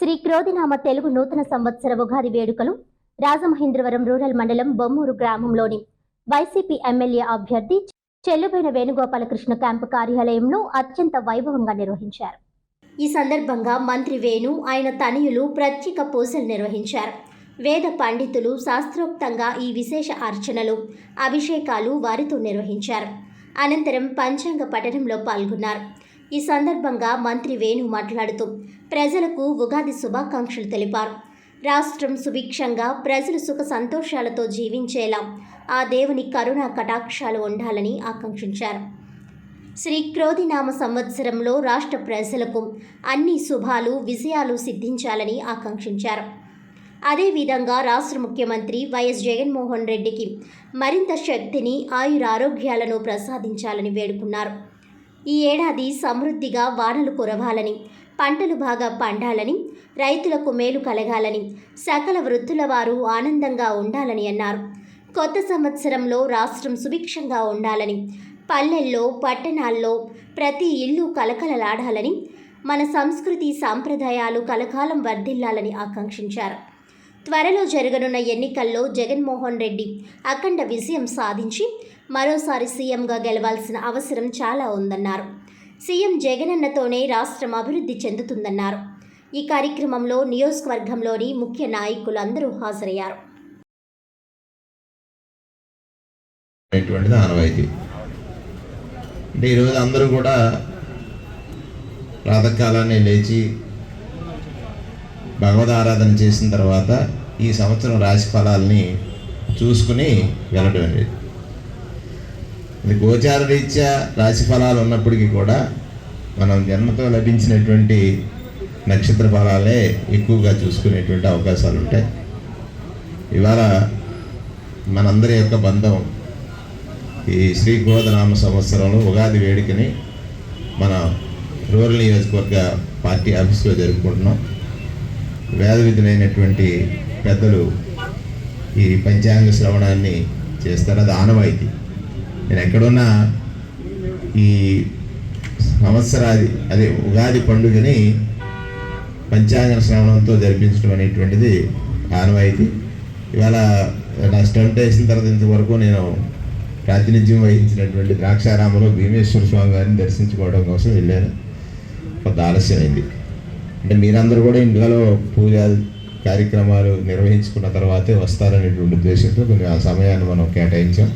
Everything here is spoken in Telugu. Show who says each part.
Speaker 1: శ్రీ క్రోధినామ తెలుగు నూతన సంవత్సర ఉగాది వేడుకలు రాజమహేంద్రవరం రూరల్ మండలం బొమ్మూరు గ్రామంలోని వైసీపీ ఎమ్మెల్యే అభ్యర్థి చెల్లుబైన వేణుగోపాలకృష్ణ క్యాంపు కార్యాలయంలో అత్యంత వైభవంగా నిర్వహించారు. ఈ సందర్భంగా మంత్రి వేణు ఆయన తనయులు ప్రత్యేక పూజలు నిర్వహించారు. వేద పండితులు శాస్త్రోక్తంగా ఈ విశేష అర్చనలు, అభిషేకాలు వారితో నిర్వహించారు. అనంతరం పంచాంగ పఠనంలో పాల్గొన్నారు. ఈ సందర్భంగా మంత్రి వేణు మాట్లాడుతూ ప్రజలకు ఉగాది శుభాకాంక్షలు తెలిపారు. రాష్ట్రం సుభిక్షంగా ప్రజలు సుఖ సంతోషాలతో జీవించేలా ఆ దేవుని కరుణా కటాక్షాలు ఉండాలని ఆకాంక్షించారు. శ్రీ క్రోధినామ సంవత్సరంలో రాష్ట్ర ప్రజలకు అన్ని శుభాలు, విజయాలు సిద్ధించాలని ఆకాంక్షించారు. అదేవిధంగా రాష్ట్ర ముఖ్యమంత్రి వైఎస్ జగన్మోహన్ రెడ్డికి మరింత శక్తిని, ఆయురారోగ్యాలను ప్రసాదించాలని వేడుకున్నారు. ఈ ఏడాది సమృద్ధిగా వానలు కురవాలని, పంటలు బాగా పండాలని, రైతులకు మేలు కలగాలని, సకల వృత్తుల వారు ఆనందంగా ఉండాలని అన్నారు. కొత్త సంవత్సరంలో రాష్ట్రం సుభిక్షంగా ఉండాలని, పల్లెల్లో, పట్టణాల్లో ప్రతి ఇల్లు కలకలలాడాలని, మన సంస్కృతి సాంప్రదాయాలు కలకాలం వర్ధిల్లాలని ఆకాంక్షించారు. త్వరలో జరగనున్న ఎన్నికల్లో జగన్మోహన్ రెడ్డి అఖండ విజయం సాధించి మరోసారి సీఎంగా గెలవాల్సిన అవసరం చాలా ఉందన్నారు. సీఎం జగనన్నతోనే రాష్ట్రం అభివృద్ధి చెందుతుందన్నారు. ఈ కార్యక్రమంలో నియోజకవర్గంలోని ముఖ్య నాయకులు అందరూ హాజరయ్యారు.
Speaker 2: ఈరోజు అందరూ కూడా ప్రాతకాలాన్ని లేచి భగవద్ ఆరాధన చేసిన తర్వాత ఈ సంవత్సరం రాశి ఫలాల్ని చూసుకుని వెళ్ళడం అనేది. ఇది గోచార రీత్యా రాశి ఫలాలు ఉన్నప్పటికీ కూడా మనం జన్మతో లభించినటువంటి నక్షత్ర ఫలాలే ఎక్కువగా చూసుకునేటువంటి అవకాశాలు ఉంటాయి. ఇవాళ మనందరి యొక్క బంధం ఈ శ్రీ క్రోధనామ సంవత్సరంలో ఉగాది వేడుకని మన రూరల్ నియోజకవర్గ పార్టీ ఆఫీస్లో జరుపుకుంటున్నాం. వేద విధులైనటువంటి పెద్దలు ఈ పంచాంగ శ్రవణాన్ని చేస్తారు. అది ఆనవాయితీ. నేను ఎక్కడున్నా ఈ సంవత్సరాది అదే ఉగాది పండుగని పంచాంగ శ్రవణంతో జరిపించడం అనేటువంటిది ఆనవాయితీ. ఇవాళ నా స్టంట్ వేసిన తర్వాత ఇంతవరకు నేను ప్రాతినిధ్యం వహించినటువంటి ద్రాక్షారామంలో భీమేశ్వర స్వామి గారిని దర్శించుకోవడం కోసం వెళ్ళాను. కొంత ఆలస్యమైంది. అంటే మీరందరూ కూడా ఇంట్లో పూజ కార్యక్రమాలు నిర్వహించుకున్న తర్వాతే వస్తారనేటువంటి ఉద్దేశంతో కొన్ని ఆ సమయాన్ని మనం కేటాయించాం.